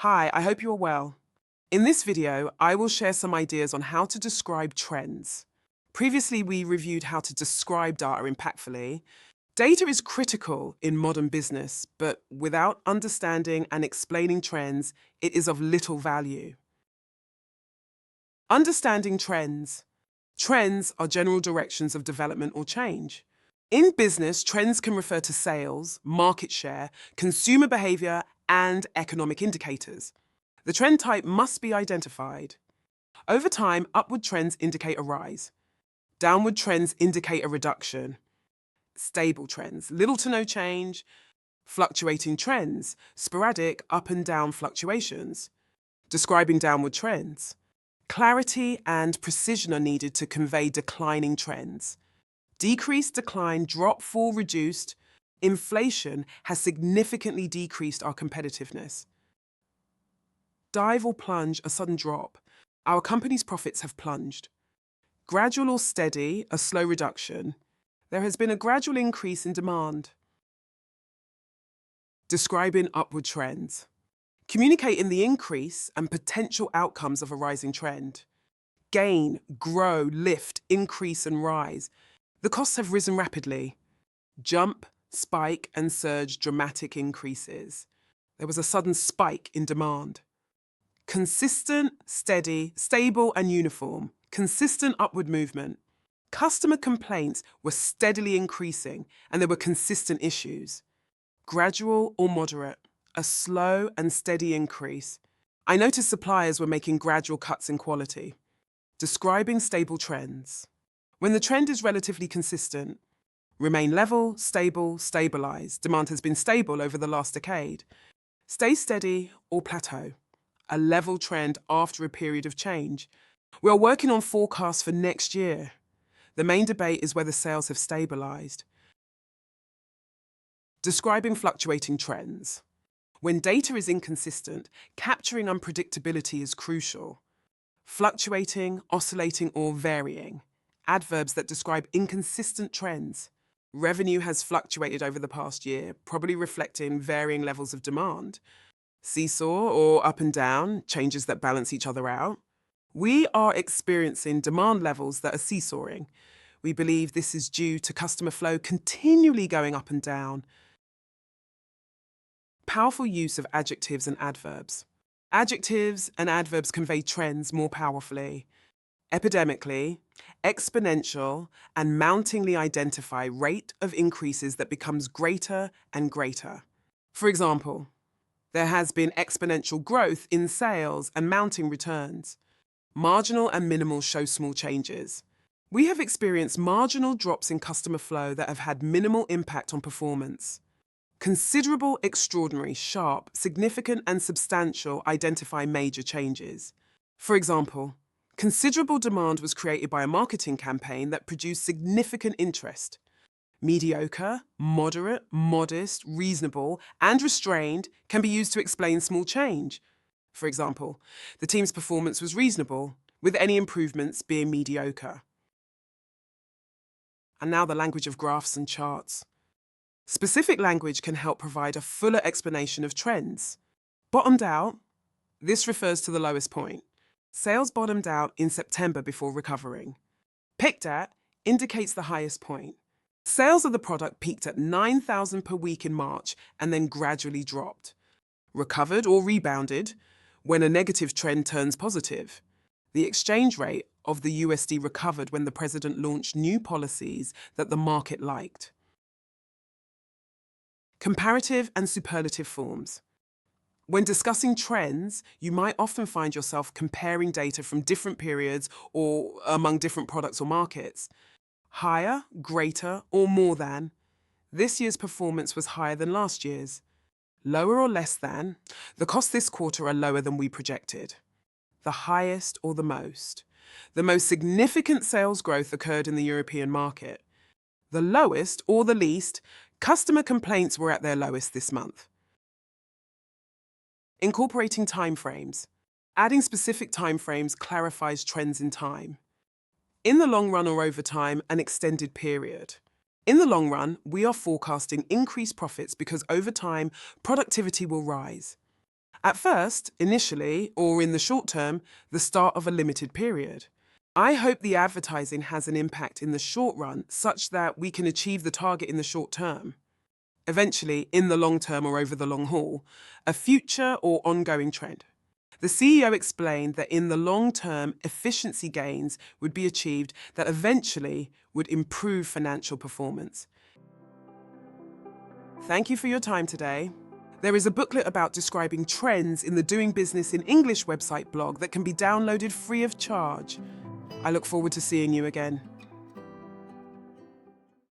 Hi, I hope you're well. In this video, I will share some ideas on how to describe trends. Previously, we reviewed how to describe data impactfully. Data is critical in modern business, but without understanding and explaining trends, it is of little value. Understanding trends. Trends are general directions of development or change. In business, trends can refer to sales, market share, consumer behavior, and economic indicators. The trend type must be identified. Over time, upward trends indicate a rise. Downward trends indicate a reduction. Stable trends, little to no change. Fluctuating trends, sporadic up and down fluctuations. Describing downward trends. Clarity and precision are needed to convey declining trends. Decrease, decline, drop, fall, reduced. Inflation has significantly decreased our competitiveness. Dive or plunge, a sudden drop. Our company's profits have plunged. Gradual or steady, a slow reduction. There has been a gradual increase in demand. Describing upward trends. Communicating the increase and potential outcomes of a rising trend. Gain, grow, lift, increase and rise. The costs have risen rapidly. Jump, spike and surge, dramatic increases. There was a sudden spike in demand. Consistent, steady, stable and uniform. Consistent upward movement. Customer complaints were steadily increasing and there were consistent issues. Gradual or moderate. A slow and steady increase. I noticed suppliers were making gradual cuts in quality. Describing stable trends. When the trend is relatively consistent, remain level, stable, stabilize. Demand has been stable over the last decade. Stay steady or plateau. A level trend after a period of change. We are working on forecasts for next year. The main debate is whether sales have stabilized. Describing fluctuating trends. When data is inconsistent, capturing unpredictability is crucial. Fluctuating, oscillating, or varying. Adverbs that describe inconsistent trends. Revenue has fluctuated over the past year, probably reflecting varying levels of demand. Seesaw or up and down, changes that balance each other out. We are experiencing demand levels that are seesawing. We believe this is due to customer flow continually going up and down. Powerful use of adjectives and adverbs. Adjectives and adverbs convey trends more powerfully. Epidemically, exponential, and mountingly identify rate of increases that becomes greater and greater. For example, there has been exponential growth in sales and mounting returns. Marginal and minimal show small changes. We have experienced marginal drops in customer flow that have had minimal impact on performance. Considerable, extraordinary, sharp, significant and substantial identify major changes. For example, considerable demand was created by a marketing campaign that produced significant interest. Mediocre, moderate, modest, reasonable, and restrained can be used to explain small change. For example, the team's performance was reasonable, with any improvements being mediocre. And now the language of graphs and charts. Specific language can help provide a fuller explanation of trends. Bottomed out, this refers to the lowest point. Sales bottomed out in September before recovering. Picked at indicates the highest point. Sales of the product peaked at 9,000 per week in March and then gradually dropped. Recovered or rebounded when a negative trend turns positive. The exchange rate of the USD recovered when the president launched new policies that the market liked. Comparative and superlative forms. When discussing trends, you might often find yourself comparing data from different periods or among different products or markets. Higher, greater, or more than. This year's performance was higher than last year's. Lower or less than. The costs this quarter are lower than we projected. The highest or the most. The most significant sales growth occurred in the European market. The lowest or the least. Customer complaints were at their lowest this month. Incorporating timeframes. Adding specific timeframes clarifies trends in time. In the long run or over time, an extended period. In the long run, we are forecasting increased profits because over time, productivity will rise. At first, initially, or in the short term, the start of a limited period. I hope the advertising has an impact in the short run such that we can achieve the target in the short term. Eventually, in the long term or over the long haul, a future or ongoing trend. The CEO explained that in the long term, efficiency gains would be achieved that eventually would improve financial performance. Thank you for your time today. There is a booklet about describing trends in the Doing Business in English website blog that can be downloaded free of charge. I look forward to seeing you again.